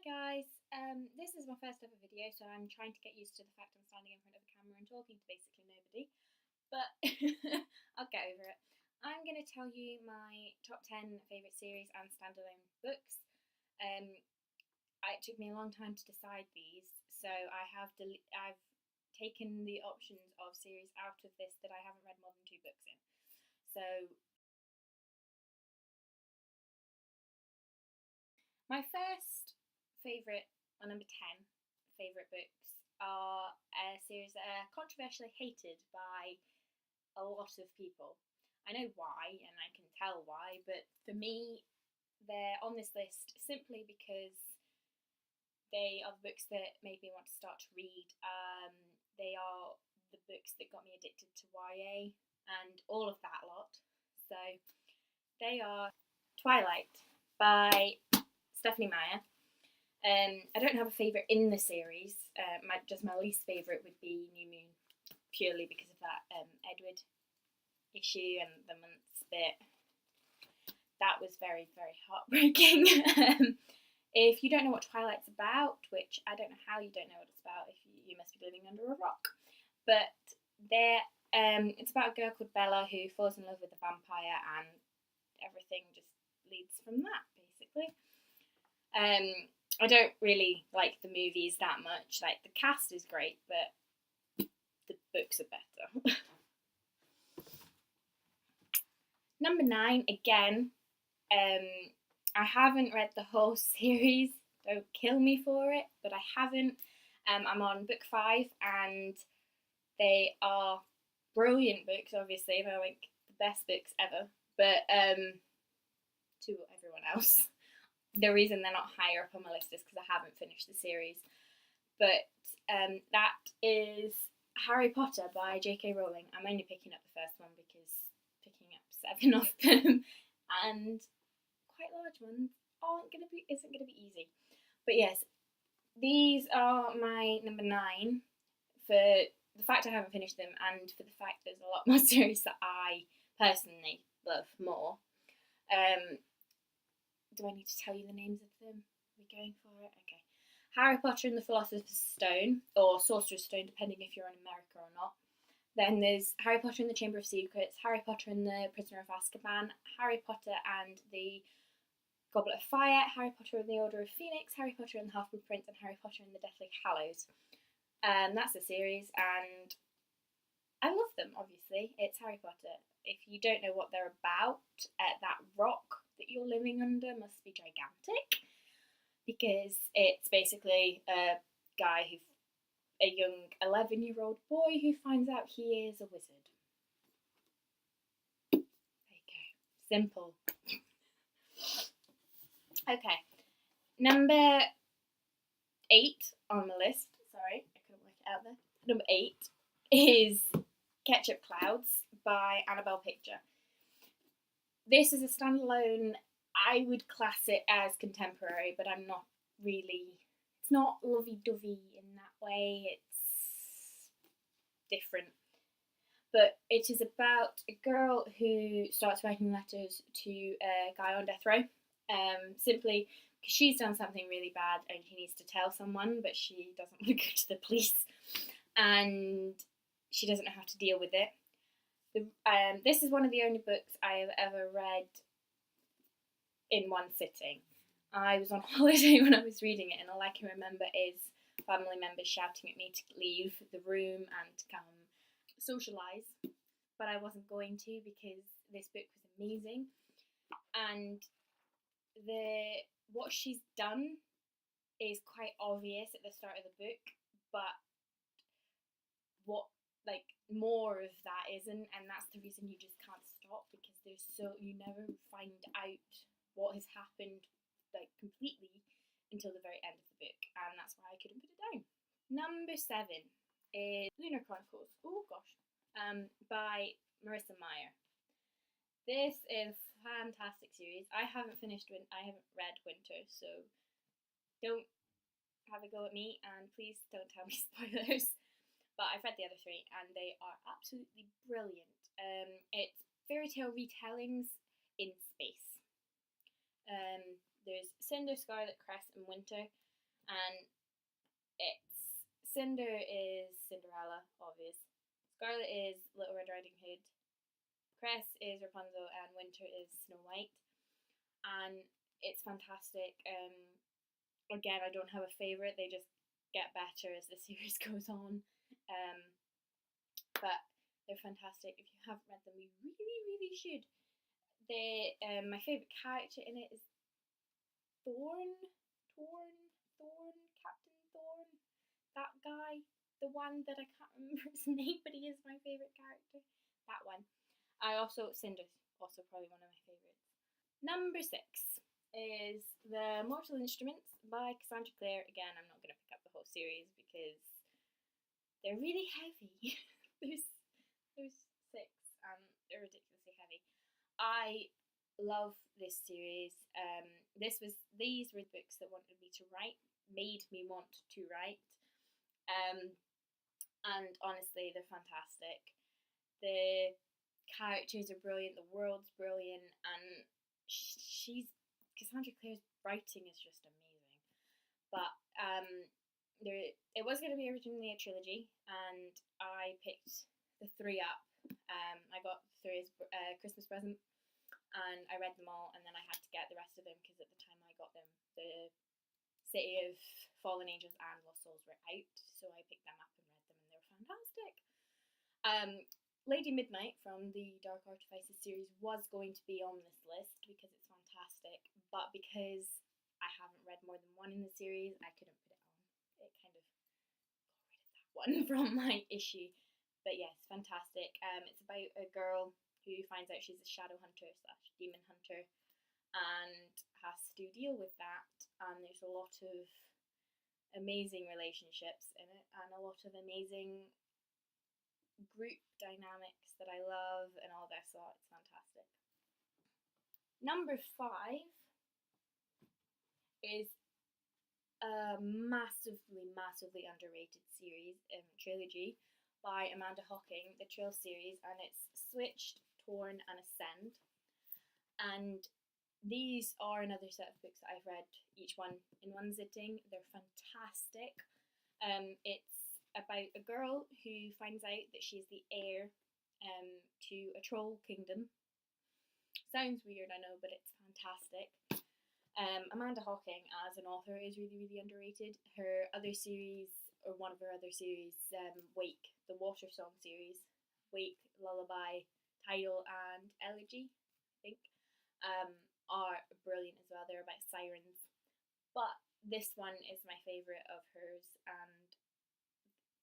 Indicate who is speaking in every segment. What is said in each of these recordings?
Speaker 1: guys, this is my first ever video, so I'm trying to get used to the fact I'm standing in front of a camera and talking to basically nobody, but I'll get over it. I'm going to tell you my top 10 favourite series and standalone books. It took me a long time to decide these, so I've taken the options of series out of this that I haven't read more than 2 books in. So my first favourite, or number 10 favourite books, are a series that are controversially hated by a lot of people. I know why, and I can tell why, but for me, they're on this list simply because they are the books that made me want to start to read. They are the books that got me addicted to YA and all of that lot. So they are Twilight by Stephanie Meyer. I don't have a favourite in the series. My least favourite would be New Moon, purely because of that Edward issue and the months bit. That was very, very heartbreaking. If you don't know what Twilight's about, which I don't know how you don't know what it's about, if you must be living under a rock, but it's about a girl called Bella who falls in love with a vampire, and everything just leads from that, basically. I don't really like the movies that much. Like, the cast is great, but the books are better. Number 9, again, I haven't read the whole series. Don't kill me for it, but I haven't. I'm on book 5, and they are brilliant books, obviously. They're like the best books ever, but to everyone else. The reason they're not higher up on my list is because I haven't finished the series. But that is Harry Potter by J.K. Rowling. I'm only picking up the first one because picking up 7 of them and quite large ones isn't gonna be easy. But yes, these are my number 9 for the fact I haven't finished them, and for the fact there's a lot more series that I personally love more. Do I need to tell you the names of them? Are we going for it? Okay. Harry Potter and the Philosopher's Stone, or Sorcerer's Stone, depending if you're in America or not. Then there's Harry Potter and the Chamber of Secrets, Harry Potter and the Prisoner of Azkaban, Harry Potter and the Goblet of Fire, Harry Potter and the Order of Phoenix, Harry Potter and the Half-Blood Prince, and Harry Potter and the Deathly Hallows. That's the series, and I love them, obviously. It's Harry Potter. If you don't know what they're about, that rock that you're living under must be gigantic, because it's basically a young 11-year-old boy who finds out he is a wizard. There you go. Simple. Okay. Number 8 on the list. Sorry, I couldn't work it out there. Number 8 is Ketchup Clouds by Annabelle Picture. This is a standalone. I would class it as contemporary, but I'm not really. It's not lovey-dovey in that way. It's different. But it is about a girl who starts writing letters to a guy on death row, simply because she's done something really bad and she needs to tell someone, but she doesn't want to go to the police, and she doesn't know how to deal with it. This is one of the only books I have ever read in one sitting. I was on holiday when I was reading it, and all I can remember is family members shouting at me to leave the room and to come socialise, but I wasn't going to because this book was amazing. And what she's done is quite obvious at the start of the book, but more of that isn't, and that's the reason you just can't stop, because you never find out what has happened completely until the very end of the book, and that's why I couldn't put it down. Number 7 is Lunar Chronicles. Oh gosh, by Marissa Meyer. This is a fantastic series. I haven't read Winter, so don't have a go at me, and please don't tell me spoilers. But I've read the other 3, and they are absolutely brilliant. It's fairy tale retellings in space. There's Cinder, Scarlet, Cress, and Winter. And it's Cinder is Cinderella, obvious. Scarlet is Little Red Riding Hood. Cress is Rapunzel, and Winter is Snow White. And it's fantastic. Again, I don't have a favourite, they just get better as the series goes on. But they're fantastic. If you haven't read them, you really should. My favourite character in it is Captain Thorn, that guy, the one that I can't remember his name, but he is my favourite character. That one. Cinder's also probably one of my favourites. Number 6 is The Mortal Instruments by Cassandra Clare. Again, I'm not going to pick up the whole series because they're really heavy. there's 6 and they're ridiculously heavy. I love this series. These were the books that made me want to write. And honestly, they're fantastic. The characters are brilliant, the world's brilliant, and Cassandra Clare's writing is just amazing. But it was going to be originally a trilogy, and I picked the 3 up. I got 3 as a Christmas present, and I read them all, and then I had to get the rest of them because at the time I got them, the City of Fallen Angels and Lost Souls were out, so I picked them up and read them, and they were fantastic. Lady Midnight from the Dark Artifices series was going to be on this list because it's fantastic, but because I haven't read more than 1 in the series, I couldn't put it on. It kind of got rid of that one from my issue. But yes, fantastic. It's about a girl who finds out she's a shadow hunter / demon hunter and has to deal with that. And there's a lot of amazing relationships in it and a lot of amazing group dynamics that I love and all this, so it's fantastic. Number 5 is a massively underrated series, trilogy by Amanda Hocking, the Trill series, and it's Switched, Torn and Ascend. And these are another set of books that I've read, each one in one sitting. They're fantastic. It's about a girl who finds out that she's the heir to a troll kingdom. Sounds weird, I know, but it's fantastic. Amanda Hocking as an author is really underrated. Her other series, or one of her other series, Wake, the Water Song series, Wake, Lullaby, Tidal and Elegy, I think, are brilliant as well. They're about sirens. But this one is my favourite of hers, and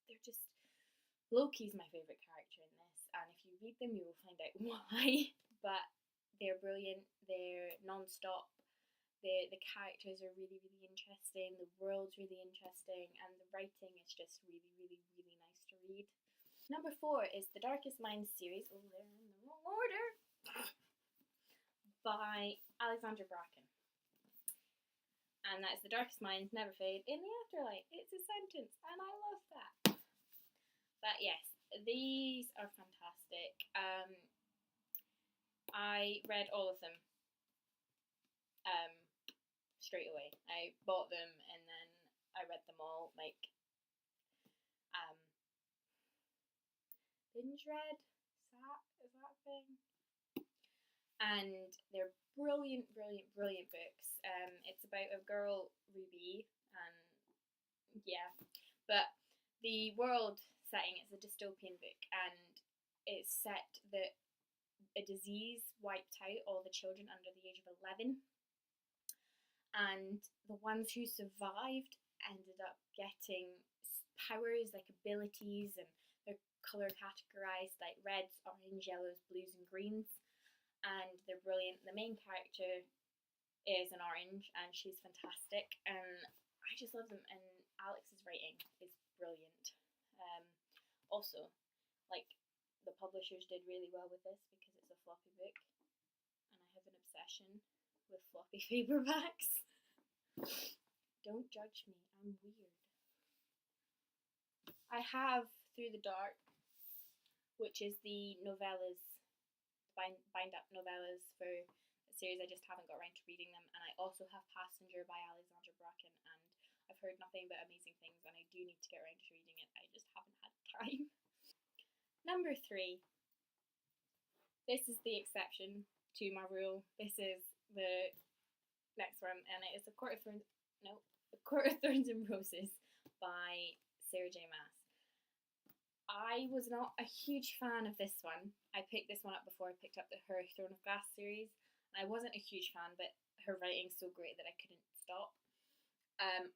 Speaker 1: they're just... Loki's my favourite character in this, and if you read them you will find out why. But they're brilliant, they're non-stop, the characters are really interesting, the world's really interesting, and the writing is just really nice to read. Number 4 is the Darkest Minds series, oh they're in the wrong order, by Alexandra Bracken. And that's The Darkest Minds Never Fade in the Afterlife. It's a sentence, and I love that. But yes, these are fantastic. I read all of them straight away. I bought them and then I read them all, like, binge read? Is that a thing? And they're brilliant books. It's about a girl, Ruby, and yeah, but the world setting is a dystopian book, and it's set that a disease wiped out all the children under the age of 11, and the ones who survived ended up getting powers, like abilities, and they're colour categorised like reds, orange, yellows, blues and greens, and they're brilliant. The main character is an orange and she's fantastic, and I just love them, and Alex's writing is brilliant. Also, like, the publishers did really well with this because it's a floppy book, and I have an obsession with floppy paperbacks. Don't judge me, I'm weird. I have Through the Dark, which is the novellas, bind up novellas for the series. I just haven't got around to reading them. And I also have Passenger by Alexandra Bracken, and I've heard nothing but amazing things, and I do need to get around to reading it. I just haven't had time. Number 3. This is the exception to my rule. This is the next one, and it is A Court of Thorns and Roses by Sarah J. Maas. I was not a huge fan of this one. I picked this one up before I picked up her Throne of Glass series. I wasn't a huge fan, but her writing's so great that I couldn't stop.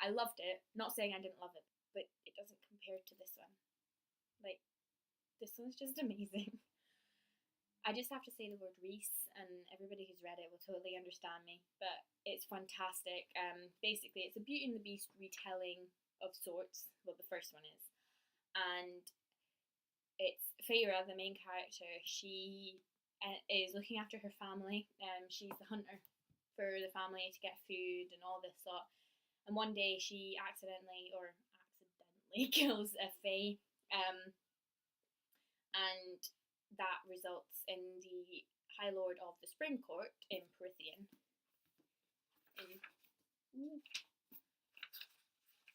Speaker 1: I loved it. Not saying I didn't love it, but it doesn't compare to this one. Like, this one's just amazing. I just have to say the word Reese, and everybody who's read it will totally understand me, but it's fantastic. Basically, it's a Beauty and the Beast retelling of sorts. Well, the first one is. And it's Feyre, the main character. She is looking after her family. She's the hunter for the family to get food and all this sort. And one day she accidentally kills a Fae, and that results in the High Lord of the Spring Court in Prythian,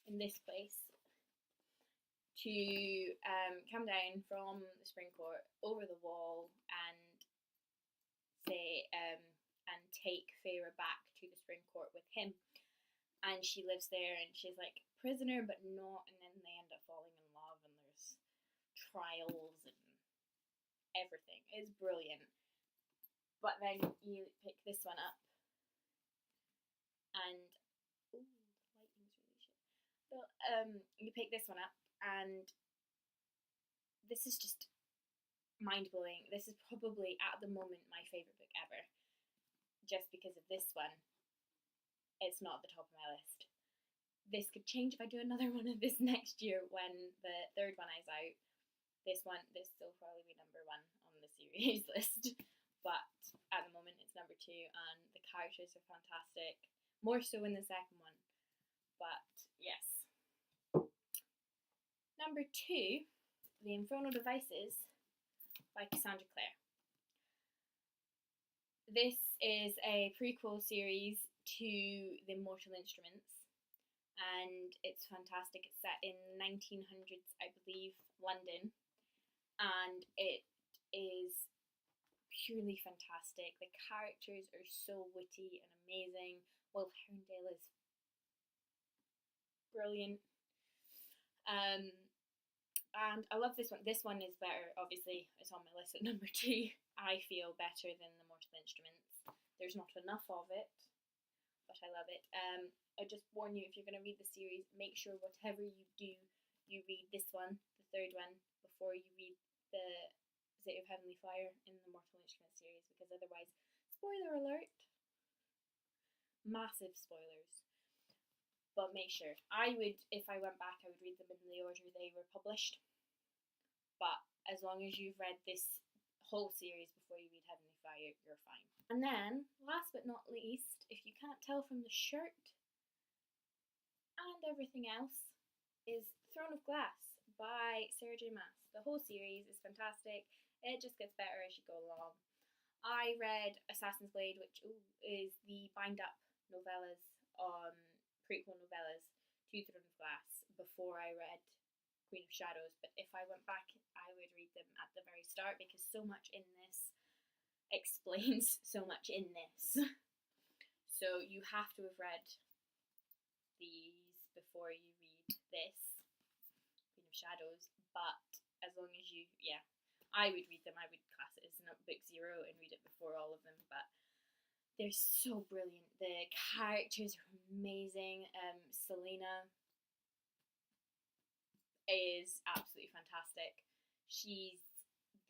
Speaker 1: in this place, to come down from the Spring Court over the wall and say and take Feyre back to the Spring Court with him. And she lives there, and she's like prisoner but not, and then they end up falling in love, and there's trials and everything. It's brilliant. But then you pick this one up, and ooh, the lighting's really shit. But you pick this one up, and this is just mind-blowing. This is probably at the moment my favourite book ever, just because of this one. It's not at the top of my list. This could change if I do another one of this next year when the third one is out. This will probably be number 1 on the series list, but at the moment it's number 2, and the characters are fantastic, more so in the second one, but yes. Number 2, The Infernal Devices by Cassandra Clare. This is a prequel series to The Mortal Instruments, and it's fantastic. It's set in 1900s, I believe, London, and it is purely fantastic. The characters are so witty and amazing. Will Herondale is brilliant. And I love this one. This one is better, obviously, it's on my list at number 2. I feel better than The Mortal Instruments. There's not enough of it, but I love it. I just warn you, if you're going to read the series, make sure whatever you do, you read this one, the third one, before you read the City of Heavenly Fire in the Mortal Instruments series, because otherwise, spoiler alert, massive spoilers. But make sure. I would, if I went back, I would read them in the order they were published. But as long as you've read this whole series before you read Heavenly Fire, you're fine. And then, last but not least, if you can't tell from the shirt and everything else, is Throne of Glass by Sarah J. Maas. The whole series is fantastic. It just gets better as you go along. I read Assassin's Blade, which is the bind-up novellas, prequel novellas to Throne of Glass, before I read Queen of Shadows. But if I went back, I would read them at the very start, because so much in this explains so much in this. So you have to have read these before you read this, Queen of Shadows. But as long as you, I would read them. I would class it as book 0 and read it before all of them. But they're so brilliant. The characters are amazing. Selena is absolutely fantastic. She's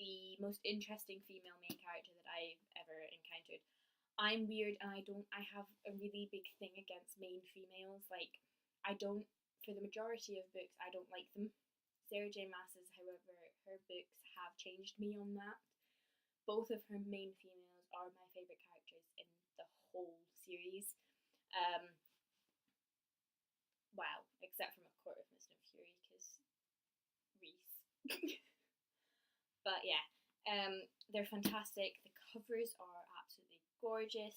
Speaker 1: the most interesting female main character that I've ever encountered. I'm weird, and I have a really big thing against main females. Like, for the majority of books, I don't like them. Sarah J. Maas's, however, her books have changed me on that. Both of her main females are my favourite characters in the whole series. Well, except from A Court of Mist and Fury, because Reese. But yeah, they're fantastic. The covers are absolutely gorgeous.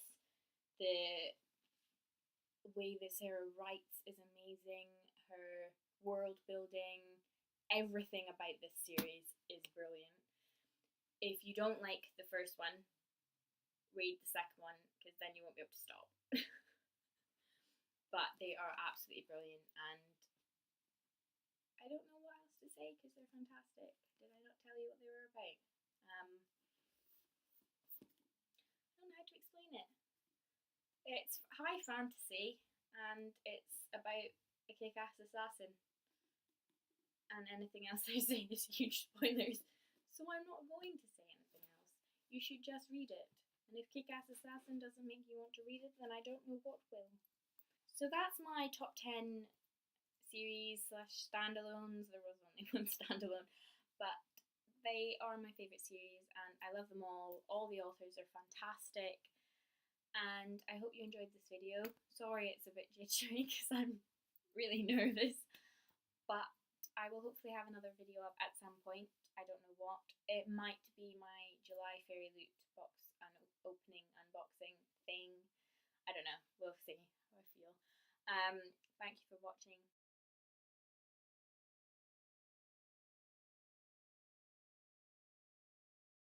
Speaker 1: The way that Sarah writes is amazing. Her world building, everything about this series is brilliant. If you don't like the first one, read the second one, because then you won't be able to stop. But they are absolutely brilliant, and I don't know what else to say because they're fantastic. Did I not tell you what they were about? I don't know how to explain it. It's high fantasy, and it's about a kick-ass assassin. And anything else I say is huge spoilers, so I'm not going to say anything else. You should just read it. And if Kick-Ass Assassin doesn't make you want to read it, then I don't know what will. So that's my top 10 series / standalones. There was only one standalone, but they are my favourite series and I love them all. All the authors are fantastic, and I hope you enjoyed this video. Sorry it's a bit jittery because I'm really nervous, but I will hopefully have another video up at some point. I don't know what. It might be my July Fairy Loot box and opening unboxing thing. I don't know. We'll see how I feel. Thank you for watching.